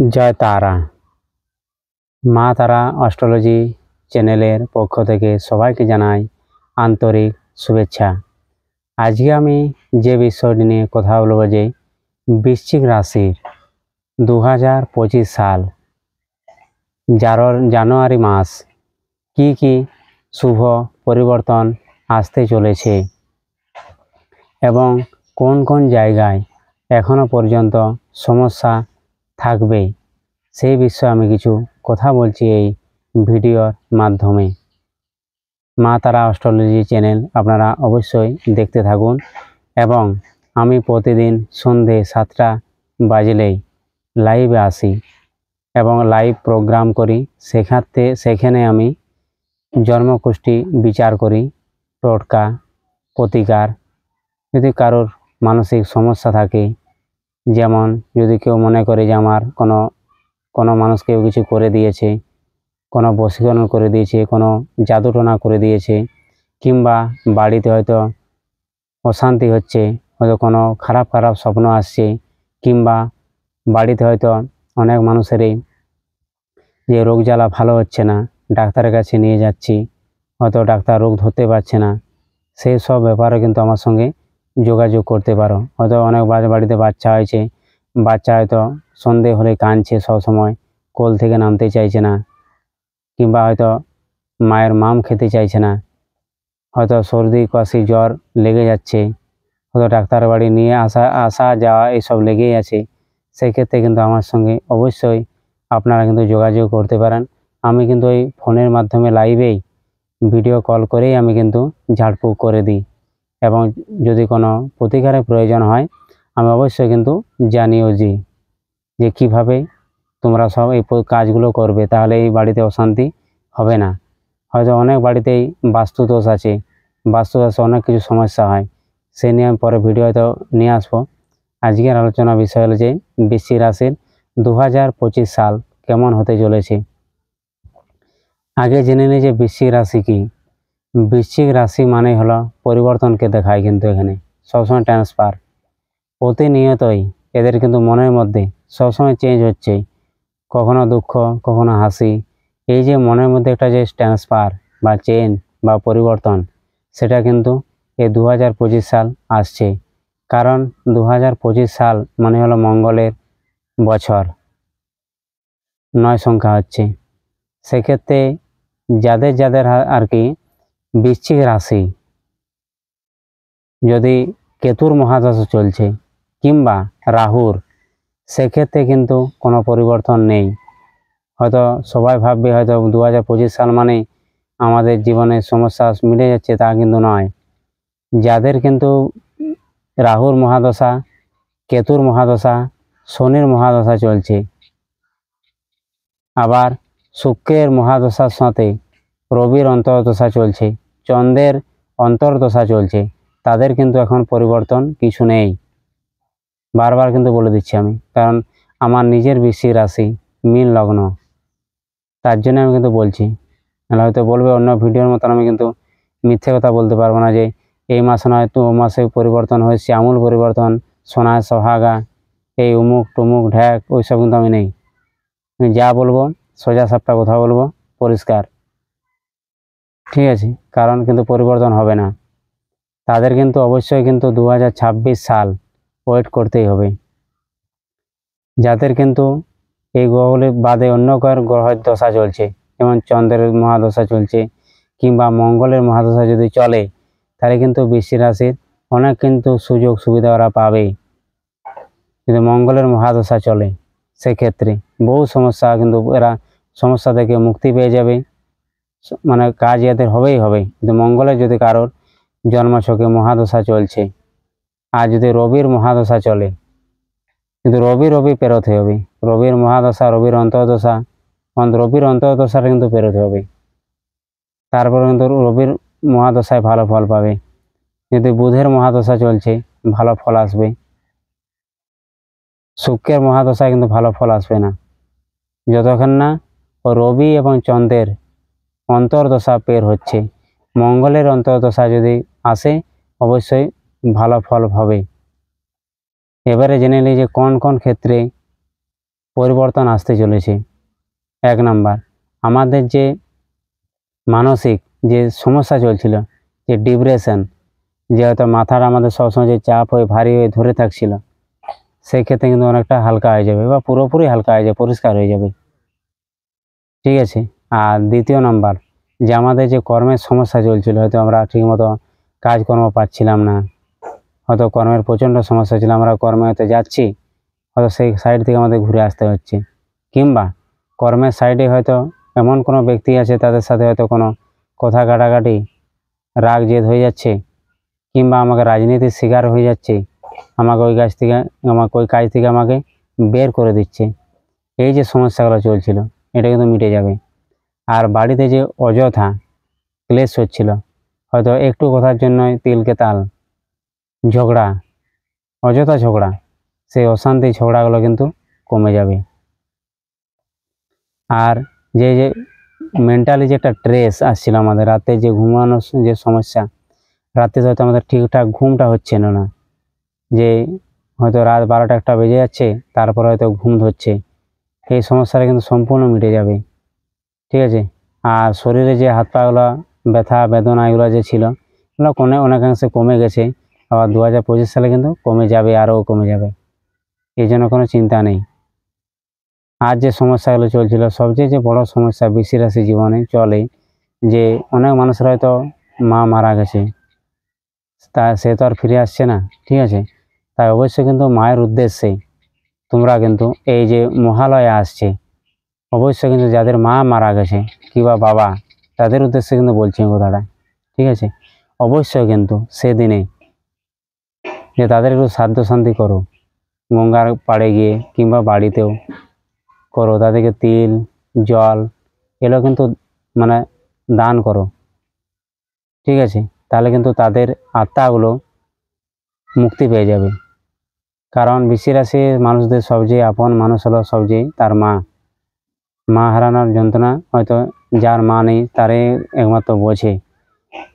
জয় তারা। মা তারা অ্যাস্ট্রোলজি চ্যানেলের পক্ষ থেকে সবাইকে জানাই আন্তরিক শুভেচ্ছা। আজকে আমি যে বিষয়টি নিয়ে কথা বলবো যে বৃশ্চিক রাশির 2025 সাল জানুয়ারি মাস কি শুভ পরিবর্তন আসতে চলেছে এবং কোন কোন জায়গায় এখনো পর্যন্ত সমস্যা থাকবে সেই বিষয়ে আমি কিছু কথা বলছি এই ভিডিওর মাধ্যমে। মা তারা অ্যাস্ট্রোলজি চ্যানেল আপনারা অবশ্যই দেখতে থাকুন এবং আমি প্রতিদিন সন্ধে 7টা বাজলেই লাইভে আসি এবং লাইভ প্রোগ্রাম করি। সেখানে আমি জন্মকুষ্ঠী বিচার করি, টোটকা প্রতিকার। যদি কারোর মানসিক সমস্যা থাকে, যেমন যদি কেউ মনে করে যে আমার কোনো মানুষ কেউ কিছু করে দিয়েছে, কোনো বশীকরণ করে দিয়েছে, কোনো জাদুটোনা করে দিয়েছে, কিংবা বাড়িতে হয়তো অশান্তি হচ্ছে, হয়তো কোনো খারাপ স্বপ্ন আসছে, কিংবা বাড়িতে হয়তো অনেক মানুষেরই যে রোগ জ্বালা ভালো হচ্ছে না, ডাক্তারের কাছে নিয়ে যাচ্ছি, হয়তো ডাক্তার রোগ ধরতে পারছে না, সেই সব ব্যাপারে কিন্তু আমার সঙ্গে যোগাযোগ করতে পারো। হয়তো অনেক বাড়িতে বাচ্চা হয়েছে, বাচ্চা হয়তো সন্ধে হলে কাঁদছে, সবসময় কোল থেকে নামতে চাইছে না, কিংবা হয়তো মায়ের মাম খেতে চাইছে না, হয়তো সর্দি কাশি জ্বর লেগে যাচ্ছে, হয়তো ডাক্তার বাড়ি নিয়ে আসা যাওয়া এইসব লেগেই আছে। সেক্ষেত্রে কিন্তু আমার সঙ্গে অবশ্যই আপনারা কিন্তু যোগাযোগ করতে পারেন। আমি কিন্তু ওই ফোনের মাধ্যমে লাইভেই ভিডিও কল করেই আমি কিন্তু ঝাড়ফুঁক করে দিই এবং যদি কোনো প্রতিকারের প্রয়োজন হয় আমি অবশ্যই কিন্তু জানিও যে কীভাবে তোমরা সব এই কাজগুলো করবে, তাহলে এই বাড়িতে অশান্তি হবে না। হয়তো অনেক বাড়িতেই বাস্তুদোষ আছে, বাস্তুদোষে অনেক কিছু সমস্যা হয়, সে নিয়ে আমি পরে ভিডিও হয়তো নিয়ে আসবো। আজকের আলোচনা বিষয় হলো যে বৃশ্চিক রাশির 2025 সাল কেমন হতে চলেছে। আগে জেনে নিই যে বৃশ্চিক রাশি কি। বৃশ্চিক রাশি মানে হলো পরিবর্তনকে দেখায়, কিন্তু এখানে সবসময় ট্রান্সফার, প্রতিনিয়তই এদের কিন্তু মনের মধ্যে সবসময় চেঞ্জ হচ্ছে, কখনো দুঃখ কখনো হাসি। এই যে মনের মধ্যে একটা যে ট্রান্সফার বা চেঞ্জ বা পরিবর্তন, সেটা কিন্তু এই 2025 সাল আসছে। কারণ 2025 সাল মানে হলো মঙ্গলের বছর, 9 সংখ্যা হচ্ছে। সেক্ষেত্রে যাদের আর কি বৃশ্চিক রাশি, যদি কেতুর মহাদশা চলছে কিংবা রাহুর, সেক্ষেত্রে কিন্তু কোনো পরিবর্তন নেই। হয়তো সবাই ভাববে হয়তো 2025 সাল মানে আমাদের জীবনের সমস্যা মিটে যাচ্ছে, তা কিন্তু নয়। যাদের কিন্তু রাহুর মহাদশা, কেতুর মহাদশা, শনির মহাদশা চলছে, আবার শুক্রের মহাদশার সাথে রবির অন্তর্দশা চলছে, চন্দ্রের অন্তর্দশা চলছে, তাদের কিন্তু এখন পরিবর্তন কিছু নেই। বারবার কিন্তু বলে দিচ্ছি আমি, কারণ আমার নিজের বৃশ্চিক রাশি মীন লগ্ন, তার জন্য আমি কিন্তু বলছি। নাহলে হয়তো বলবে অন্য ভিডিওর মতন আমি কিন্তু মিথ্যে কথা বলতে পারবো না যে এই মাসে নয় তো ও মাসে পরিবর্তন হয়েছে, আমূল পরিবর্তন, সোনায় সোহাগা, এই উমুক টুমুক ঢ্যাক, ওইসব কিন্তু আমি নেই। আমি যা বলবো সোজা সাপটা কথা বলবো, পরিষ্কার, ঠিক আছে? কারণ কিন্তু পরিবর্তন হবে না, তাদের কিন্তু অবশ্যই কিন্তু 2026 সাল ওয়েট করতেই হবে। যাদের কিন্তু এই গ্রহগুলি বাদে অন্য গ্রহের দশা চলছে, যেমন চন্দ্রের মহাদশা চলছে কিংবা মঙ্গলের মহাদশা যদি চলে, তাহলে কিন্তু বৃশ্চিক রাশির অনেক কিন্তু সুযোগ সুবিধা ওরা পাবে। যদি মঙ্গলের মহাদশা চলে, সেক্ষেত্রে বহু সমস্যা কিন্তু এরা সমস্যা থেকে মুক্তি পেয়ে যাবে, মানে কাজ এদের হবেই হবে। কিন্তু মঙ্গলের যদি কারোর জন্মছকে মহাদশা চলছে, আর যদি রবির মহাদশা চলে, কিন্তু রবি পেরোতে হবে, রবির মহাদশা, রবির অন্তর্দশাটা কিন্তু পেরোতে হবে, তারপর কিন্তু রবির মহাদশায় ভালো ফল পাবে। যদি বুধের মহাদশা চলছে, ভালো ফল আসবে। শুক্রের মহাদশায় কিন্তু ভালো ফল আসবে না, যতক্ষণ না রবি এবং চন্দ্রের অন্তর্দশা পের হচ্ছে। মঙ্গলের অন্তর্দশা যদি আসে, অবশ্যই ভালো ফল হবে। এবারে জেনে নিই যে কোন কোন ক্ষেত্রে পরিবর্তন আসতে চলেছে। 1 নাম্বার, আমাদের যে মানসিক যে সমস্যা চলছিল, যে ডিপ্রেশন, যে হয়তো মাথার আমাদের সবসময় যে চাপ হয়ে ভারী হয়ে ধরে থাকছিল, সেই ক্ষেত্রে কিন্তু অনেকটা হালকা হয়ে যাবে বা পুরোপুরি হালকা হয়ে যাবে, পরিষ্কার হয়ে যাবে। ঠিক আছে। আর 2য় নাম্বার, যে আমাদের যে কর্মের সমস্যা চলছিল, হয়তো আমরা ঠিকমতো কাজকর্ম পাচ্ছিলাম না, হয়তো কর্মের প্রচণ্ড সমস্যা ছিল, আমরা কর্মে হয়তো যাচ্ছি, হয়তো সেই সাইড থেকে আমাদের ঘুরে আসতে হচ্ছে, কিংবা কর্মের সাইডে হয়তো এমন কোনো ব্যক্তি আছে তাদের সাথে হয়তো কোনো কথা কাটাকাটি, রাগ জেদ হয়ে যাচ্ছে, কিংবা আমাকে রাজনীতির শিকার হয়ে যাচ্ছে, আমাকে ওই কাজ থেকে আমাকে বের করে দিচ্ছে। এই যে সমস্যাগুলো চলছিল, এটা কিন্তু মিটে যাবে। আর বাড়িতে যে অযথা ক্লেশ হচ্ছিল, হয়তো একটু কথার জন্যই তিলকে তাল ঝগড়া, অযথা ঝগড়া, সেই অশান্তি ঝগড়াগুলো কিন্তু কমে যাবে। আর যে মেন্টালি যে একটা স্ট্রেস আসছিল, আমাদের রাতে যে ঘুমানোর যে সমস্যা, রাতে হয়তো আমাদের ঠিকঠাক ঘুমটা হচ্ছে না, যে হয়তো রাত 12টা 1টা বেজে যাচ্ছে, তারপর হয়তো ঘুম ধরছে, এই সমস্যাটা কিন্তু সম্পূর্ণ মিটে যাবে। ঠিক আছে। আর শরীরে যে হাত পাগুলো ব্যথা বেদনা এগুলো যে ছিল, এগুলো অনেকাংশে কমে গেছে। আবার 2025 সালে কিন্তু কমে যাবে, আরও কমে যাবে, এই জন্য কোনো চিন্তা নেই। আর যে সমস্যাগুলো চলছিল, সবচেয়ে যে বড় সমস্যা বৃশ্চিক রাশি জীবনে চলে, যে অনেক মানুষের হয়তো মা মারা গেছে, সে তো আর ফিরে আসছে না। ঠিক আছে। তাই অবশ্যই কিন্তু মায়ের উদ্দেশ্যে তোমরা কিন্তু এই যে মহালয়া আসছে, অবশ্যই কিন্তু যাদের মা মারা গেছে কিংবা বাবা, তাদের উদ্দেশ্যে কিন্তু বলছি এই কথাটা। ঠিক আছে। অবশ্যই কিন্তু সেদিনে যে তাদের একটু শ্রাদ্ধ শান্তি করো, গঙ্গার পাড়ে গিয়ে কিংবা বাড়িতেও করো, তাদেরকে তিল জল এগুলো কিন্তু মানে দান করো। ঠিক আছে। তাহলে কিন্তু তাদের আত্মাগুলো মুক্তি পেয়ে যাবে। কারণ বৃশ্চিক রাশির মানুষদের সবচেয়ে আপন মানুষ হলো সবচেয়ে তার মা। মা হারানোর যন্ত্রণা হয়তো যার মা নেই তারই একমাত্র বোঝে।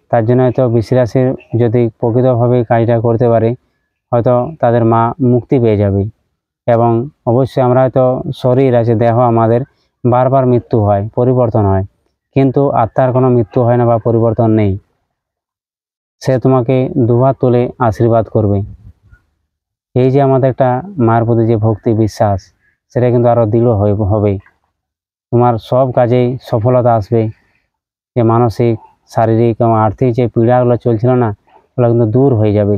তার জন্য হয়তো বৃশ্চিক রাশির যদি প্রকৃতভাবে কাজটা করতে পারে, হয়তো তাদের মা মুক্তি পেয়ে যাবে। এবং অবশ্যই আমরা হয়তো শরীর আছে, দেহ আমাদের বারবার মৃত্যু হয়, পরিবর্তন হয়, কিন্তু আত্মার কোনো মৃত্যু হয় না বা পরিবর্তন নেই। সে তোমাকে দুহাত তুলে আশীর্বাদ করবে। এই যে আমাদের একটা মায়ের প্রতি যে ভক্তি বিশ্বাস, সেটা কিন্তু আরও দৃঢ় হবে। তোমার সব কাজেই সফলতা আসবে। যে মানসিক শারীরিক এবং আর্থিক যে পীড়াগুলো চলছিল না, ওগুলো কিন্তু দূর হয়ে যাবে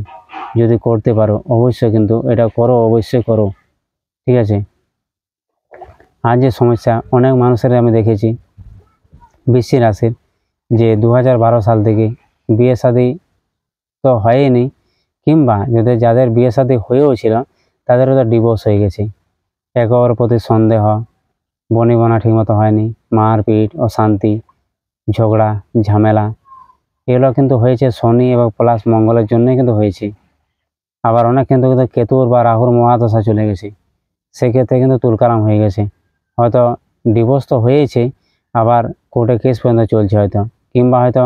যদি করতে পারো। অবশ্যই কিন্তু এটা করো, অবশ্যই করো। ঠিক আছে। আর যে সমস্যা অনেক মানুষের আমি দেখেছি বৃশ্চিক রাশির, যে 2012 সাল থেকে বিয়ে শাদী তো হয়নি, কিংবা যাদের বিয়ে শাদী হয়েও ছিল তাদেরও তো ডিভোর্স হয়ে গেছে। একে অপরের প্রতি সন্দেহ, বনিবনা ঠিকমতো হয়নি, মারপিট, অশান্তি, ঝগড়া, ঝামেলা, এগুলো কিন্তু হয়েছে শনি এবং প্লাস মঙ্গলের জন্যই কিন্তু হয়েছে। আবার অনেক কিন্তু কেতুর বা রাহুর মহাদশা চলে গেছে, সেক্ষেত্রে কিন্তু তুলকালাম হয়ে গেছে। হয়তো ডিভোর্স তো হয়েছে, আবার কোর্টে কেস পর্যন্ত চলছে হয়তো, কিংবা হয়তো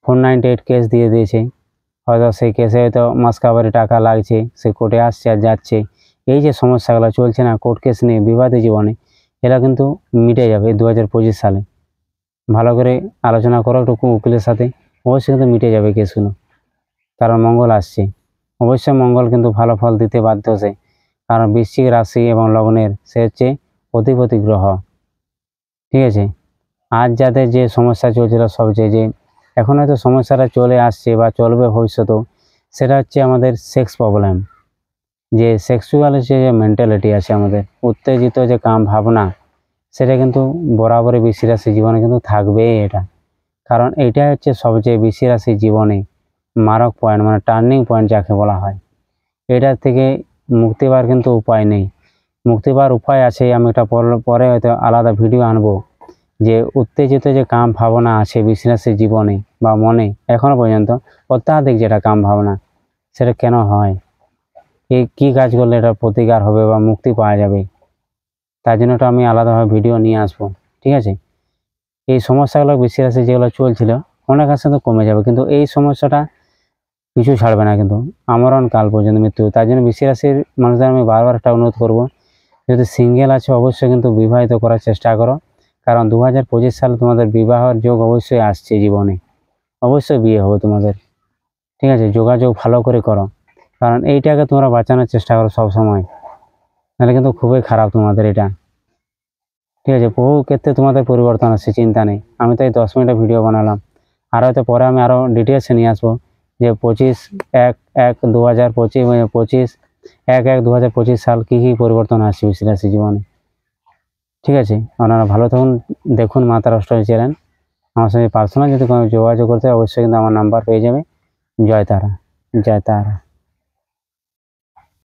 498 কেস দিয়ে দিয়েছে, হয়তো সেই কেসে হয়তো মাসকাবারি টাকা লাগছে, সে কোর্টে আসছে আর যাচ্ছে। এই যে সমস্যাগুলো চলছে না কোর্ট কেস নিয়ে বিবাদী জীবনে, এরা কিন্তু মিটে যাবে 2025 সালে। ভালো করে আলোচনা করো একটু উকিলের সাথে, অবশ্যই কিন্তু মিটে যাবে কেসগুলো। কারণ মঙ্গল আসছে, অবশ্যই মঙ্গল কিন্তু ভালো ফল দিতে বাধ্য সে। কারণ বৃশ্চিক রাশি এবং লগ্নের সে হচ্ছে অধিপতি গ্রহ। ঠিক আছে। আজ যাদের যে সমস্যা চলছিল সবচেয়ে, যে এখন হয়তো সমস্যাটা চলে আসছে বা চলবে ভবিষ্যতেও, সেটা হচ্ছে আমাদের সেক্স প্রবলেম। যে সেক্সুয়াল যে মেন্টালিটি আছে, আমাদের উত্তেজিত যে কাম ভাবনা, সেটা কিন্তু বরাবরই বৃশ্চিক রাশির জীবনে কিন্তু থাকবেই এটা। কারণ এইটা হচ্ছে সবচেয়ে বৃশ্চিক রাশির জীবনে মারক পয়েন্ট, মানে টার্নিং পয়েন্ট যাকে বলা হয়। এটার থেকে মুক্তি পাওয়ার কিন্তু উপায় নেই। মুক্তি পাওয়ার উপায় আছে, আমি এটা পরে হয়তো আলাদা ভিডিও আনবো। যে উত্তেজিত যে কাম ভাবনা আছে বৃশ্চিক রাশির জীবনে বা মনে এখনো পর্যন্ত, অত্যাধিক যেটা কাম ভাবনা, সেটা কেন হয়, এই কী কাজ করলে এটা প্রতিকার হবে বা মুক্তি পাওয়া যাবে, তার জন্য তো আমি আলাদাভাবে ভিডিও নিয়ে আসবো। ঠিক আছে। এই সমস্যাগুলো বৃশ্চিক রাশি যেগুলো চলছিল অনেক আসে তো কমে যাবে, কিন্তু এই সমস্যাটা পিছু ছাড়বে না কিন্তু আমরণ কাল পর্যন্ত মৃত্যু। তার জন্য বৃশ্চিক রাশির মানুষদের আমি বারবার একটা অনুরোধ করবো যদি সিঙ্গেল আছো অবশ্যই কিন্তু বিবাহিত করার চেষ্টা করো, কারণ 2025 সালে তোমাদের বিবাহের যোগ অবশ্যই আসছে জীবনে, অবশ্যই বিয়ে হবে তোমাদের। ঠিক আছে, যোগাযোগ ভালো করে করো, কারণ এইটাকে তোমরা বাঁচানোর চেষ্টা করো সব সময়, নাহলে কিন্তু খুবই খারাপ তোমাদের এটা। ঠিক আছে, বহু ক্ষেত্রে তোমাদের পরিবর্তন আসছে, চিন্তা নেই। আমি তাই 10 মিনিটের ভিডিও বানালাম, আর হয়তো পরে আমি আরও ডিটেলসে নিয়ে আসবো যে 25/1/2025 সাল কী কী পরিবর্তন আসছে বৃশ্চিক রাশি জীবনে। ঠিক আছে, আপনারা ভালো থাকুন, দেখুন মা তারা অষ্টমী চ্যানেল। আমার সঙ্গে পার্সোনাল যদি কোনো যোগাযোগ করতে হয়, অবশ্যই কিন্তু আমার নাম্বার পেয়ে যাবে। জয় তারা, জয় তারা।